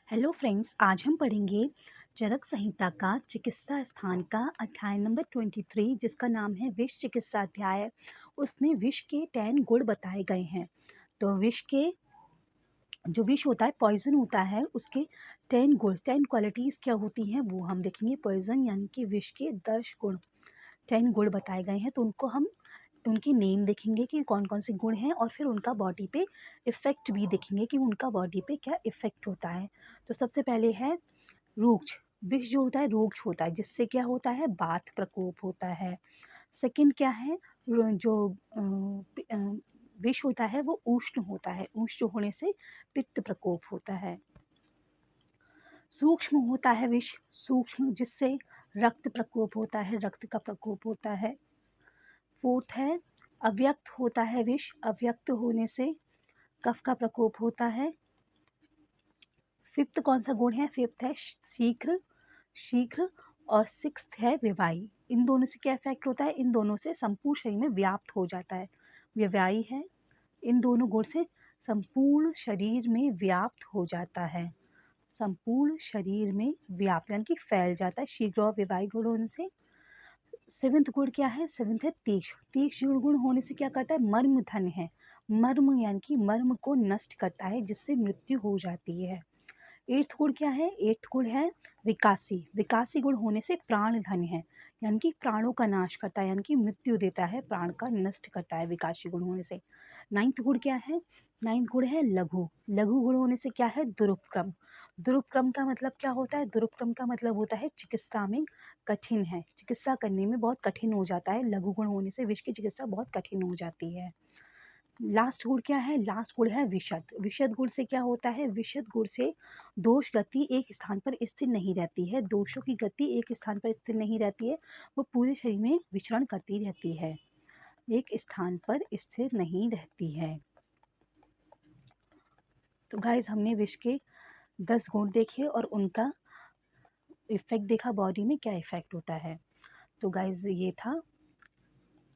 Hello friends, आज हम पढ़ेंगे चरक संहिता का चिकित्सा स्थान का अध्याय नंबर 23 जिसका नाम है विष चिकित्सा अध्याय। उसमें विष के 10 गुण बताए गए हैं। तो विष के जो विष होता है, पॉइजन होता है, उसके 10 गुण 10 क्वालिटीज़ क्या होती हैं वो हम देखेंगे। पॉइजन यानी कि विष के 10 गुण बताए गए हैं। तो उनको हम उनकी नेम देखेंगे कि कौन कौन से गुण हैं और फिर उनका बॉडी पे इफ़ेक्ट भी देखेंगे कि उनका बॉडी पे क्या इफ़ेक्ट होता है। तो सबसे पहले है रूक्ष। विष जो होता है रूक्ष होता है, जिससे क्या होता है, बात प्रकोप होता है। सेकंड क्या है, जो विष होता है वो उष्ण होता है, उष्ण होने से पित्त प्रकोप होता है। सूक्ष्म होता है विष, सूक्ष्म जिससे रक्त प्रकोप होता है, रक्त का प्रकोप होता है। फोर्थ है अव्यक्त होता है विष, अव्यक्त होने से कफ का प्रकोप होता है। फिफ्थ कौन सा गुण है, फिफ्थ है शीघ्र, शीघ्र। और सिक्स्थ है विवाही। इन दोनों से क्या इफेक्ट होता है, इन दोनों से संपूर्ण शरीर में व्याप्त हो जाता है। विवाही है, इन दोनों गुण से संपूर्ण शरीर में व्याप्त हो जाता है, संपूर्ण शरीर में व्याप्त यानी कि फैल जाता है शीघ्र और विवाही गुण होने से। सेवेंथ गुण क्या है, सेवेंथ है तीक्ष्ण। तीक्ष्ण गुण होने से क्या करता है, मर्म धन है, मर्म यानी कि मर्म को नष्ट करता है जिससे मृत्यु हो जाती है। एट्थ गुण क्या है, एट्थ गुण है विकासी। विकासी गुण होने से प्राण धन है, यानी कि प्राणों का नाश करता है, यानी कि मृत्यु देता है, प्राण का नष्ट करता है विकासी गुण होने से। नाइन्थ गुण क्या है, नाइन्थ गुण है लघु। लघु गुण होने से क्या है, दुरुपक्रम। दुरुपक्रम का मतलब क्या होता है, दुरुपक्रम का मतलब होता है चिकित्सा में कठिन है, चिकित्सा करने में बहुत कठिन हो जाता है। लघु गुण होने से विष की चिकित्सा बहुत कठिन हो जाती है। लास्ट गुण क्या है, लास्ट गुण है विशद। विशद गुण से क्या होता है, विशद गुण से दोष गति एक स्थान पर स्थिर नहीं रहती है, दोषों की गति एक स्थान पर स्थिर नहीं रहती है, वो पूरे शरीर में विचरण करती रहती है, एक स्थान पर स्थिर नहीं रहती है। तो गाइस, हमने विष के 10 गुण देखे और उनका इफेक्ट देखा, बॉडी में क्या इफेक्ट होता है। तो गाइस, ये था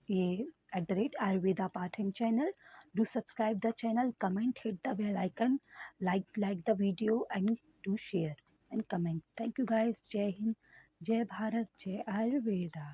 ये @ayurveda pathing channel. Do subscribe the channel, comment, hit the bell icon, like the video and do share and comment. Thank you guys. जय हिंद, जय भारत, जय आयुर्वेदा।